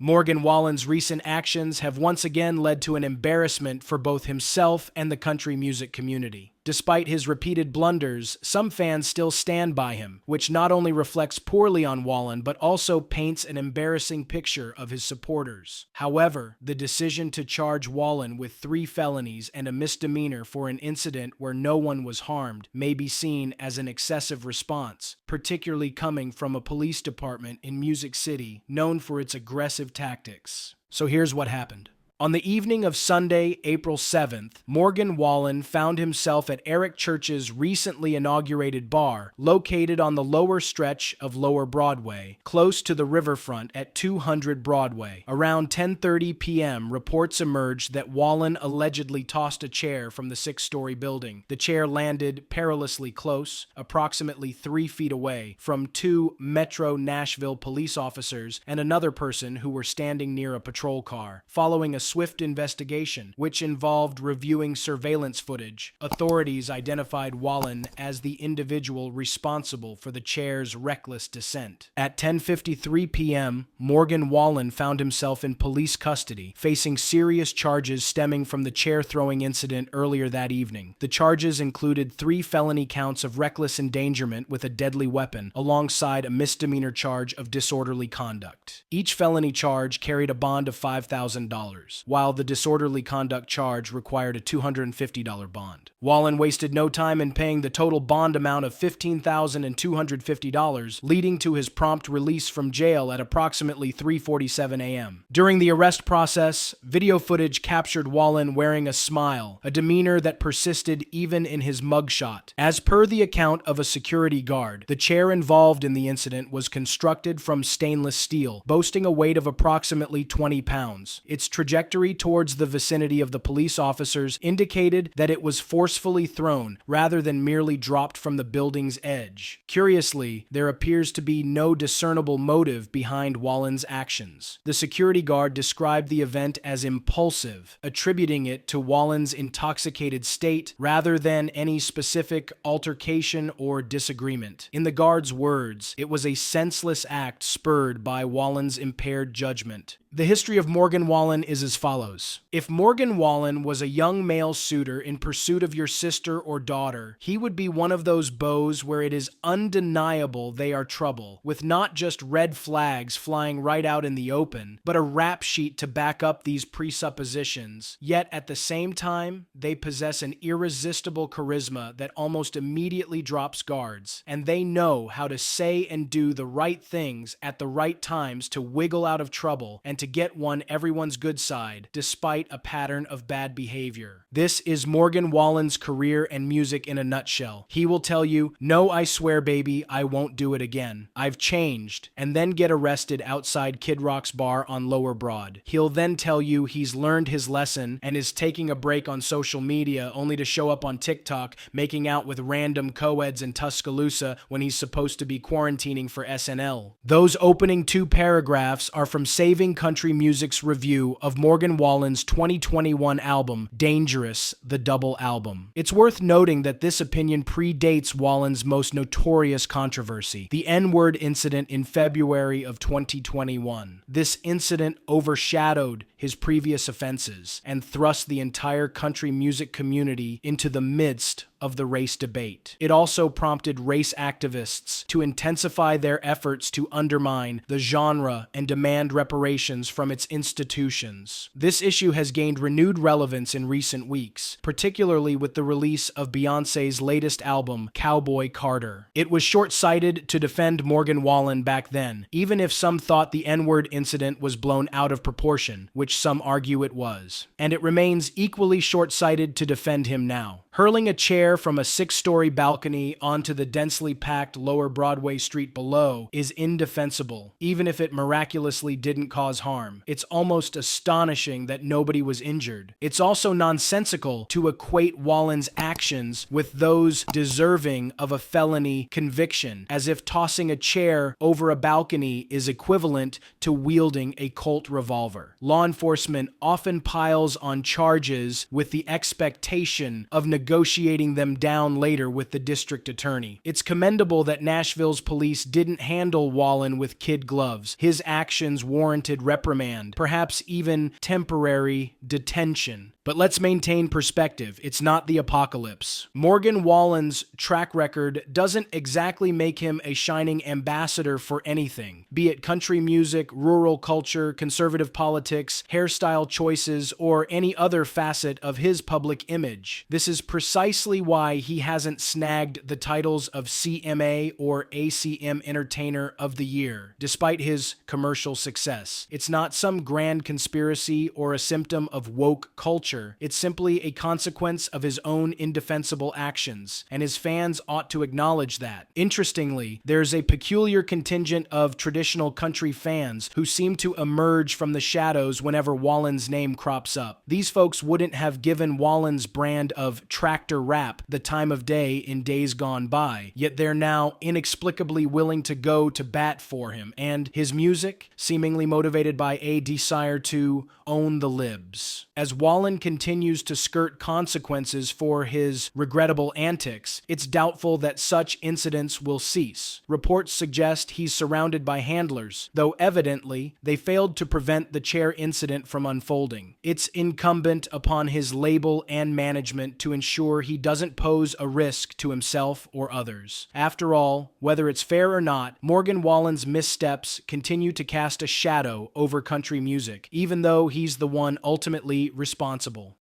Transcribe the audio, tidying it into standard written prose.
Morgan Wallen's recent actions have once again led to an embarrassment for both himself and the country music community. Despite his repeated blunders, some fans still stand by him, which not only reflects poorly on Wallen but also paints an embarrassing picture of his supporters. However, the decision to charge Wallen with 3 felonies and a misdemeanor for an incident where no one was harmed may be seen as an excessive response, particularly coming from a police department in Music City known for its aggressive tactics. So here's what happened. On the evening of Sunday, April 7th, Morgan Wallen found himself at Eric Church's recently inaugurated bar, located on the lower stretch of Lower Broadway, close to the riverfront at 200 Broadway. Around 10:30 p.m., reports emerged that Wallen allegedly tossed a chair from the 6-story building. The chair landed perilously close, approximately 3 feet away, from 2 Metro Nashville police officers and another person who were standing near a patrol car. Following a swift investigation, which involved reviewing surveillance footage, authorities identified Wallen as the individual responsible for the chair's reckless descent. At 10:53 p.m., Morgan Wallen found himself in police custody, facing serious charges stemming from the chair-throwing incident earlier that evening. The charges included 3 felony counts of reckless endangerment with a deadly weapon, alongside a misdemeanor charge of disorderly conduct. Each felony charge carried a bond of $5,000. While the disorderly conduct charge required a $250 bond. Wallen wasted no time in paying the total bond amount of $15,250, leading to his prompt release from jail at approximately 3:47 a.m. During the arrest process, video footage captured Wallen wearing a smile, a demeanor that persisted even in his mugshot. As per the account of a security guard, the chair involved in the incident was constructed from stainless steel, boasting a weight of approximately 20 pounds. Its trajectory towards the vicinity of the police officers indicated that it was forcefully thrown rather than merely dropped from the building's edge. Curiously, there appears to be no discernible motive behind Wallen's actions. The security guard described the event as impulsive, attributing it to Wallen's intoxicated state rather than any specific altercation or disagreement. In the guard's words, it was a senseless act spurred by Wallen's impaired judgment. The history of Morgan Wallen is as follows. If Morgan Wallen was a young male suitor in pursuit of your sister or daughter, he would be one of those beaux where it is undeniable they are trouble, with not just red flags flying right out in the open, but a rap sheet to back up these presuppositions. Yet at the same time, they possess an irresistible charisma that almost immediately drops guards, and they know how to say and do the right things at the right times to wiggle out of trouble and to get everyone's good side, despite a pattern of bad behavior. This is Morgan Wallen's career and music in a nutshell. He will tell you, "No, I swear, baby, I won't do it again. I've changed," and then get arrested outside Kid Rock's bar on Lower Broad. He'll then tell you he's learned his lesson and is taking a break on social media, only to show up on TikTok making out with random co-eds in Tuscaloosa when he's supposed to be quarantining for SNL. Those opening 2 paragraphs are from Saving Country Music's review of Morgan Wallen's 2021 album, Dangerous, the double album. It's worth noting that this opinion predates Wallen's most notorious controversy, the N-word incident in February of 2021. This incident overshadowed his previous offenses and thrust the entire country music community into the midst of the race debate. It also prompted race activists to intensify their efforts to undermine the genre and demand reparations from its institutions. This issue has gained renewed relevance in recent weeks, particularly with the release of Beyoncé's latest album, Cowboy Carter. It was short-sighted to defend Morgan Wallen back then, even if some thought the N-word incident was blown out of proportion, which some argue it was. And it remains equally short-sighted to defend him now. Hurling a chair from a 6-story balcony onto the densely packed Lower Broadway street below is indefensible, even if it miraculously didn't cause harm. It's almost astonishing that nobody was injured. It's also nonsensical to equate Wallen's actions with those deserving of a felony conviction, as if tossing a chair over a balcony is equivalent to wielding a Colt revolver. Law enforcement enforcement often piles on charges with the expectation of negotiating them down later with the district attorney. It's commendable that Nashville's police didn't handle Wallen with kid gloves. His actions warranted reprimand, perhaps even temporary detention. But let's maintain perspective. It's not the apocalypse. Morgan Wallen's track record doesn't exactly make him a shining ambassador for anything, be it country music, rural culture, conservative politics, hairstyle choices, or any other facet of his public image. This is precisely why he hasn't snagged the titles of CMA or ACM Entertainer of the Year, despite his commercial success. It's not some grand conspiracy or a symptom of woke culture. It's simply a consequence of his own indefensible actions, and his fans ought to acknowledge that. Interestingly, there's a peculiar contingent of traditional country fans who seem to emerge from the shadows whenever Wallen's name crops up. These folks wouldn't have given Wallen's brand of tractor rap the time of day in days gone by, yet they're now inexplicably willing to go to bat for him and his music, seemingly motivated by a desire to own the libs. As Wallen continues to skirt consequences for his regrettable antics, it's doubtful that such incidents will cease. Reports suggest he's surrounded by handlers, though evidently they failed to prevent the chair incident from unfolding. It's incumbent upon his label and management to ensure he doesn't pose a risk to himself or others. After all, whether it's fair or not, Morgan Wallen's missteps continue to cast a shadow over country music, even though he's the one ultimately responsible.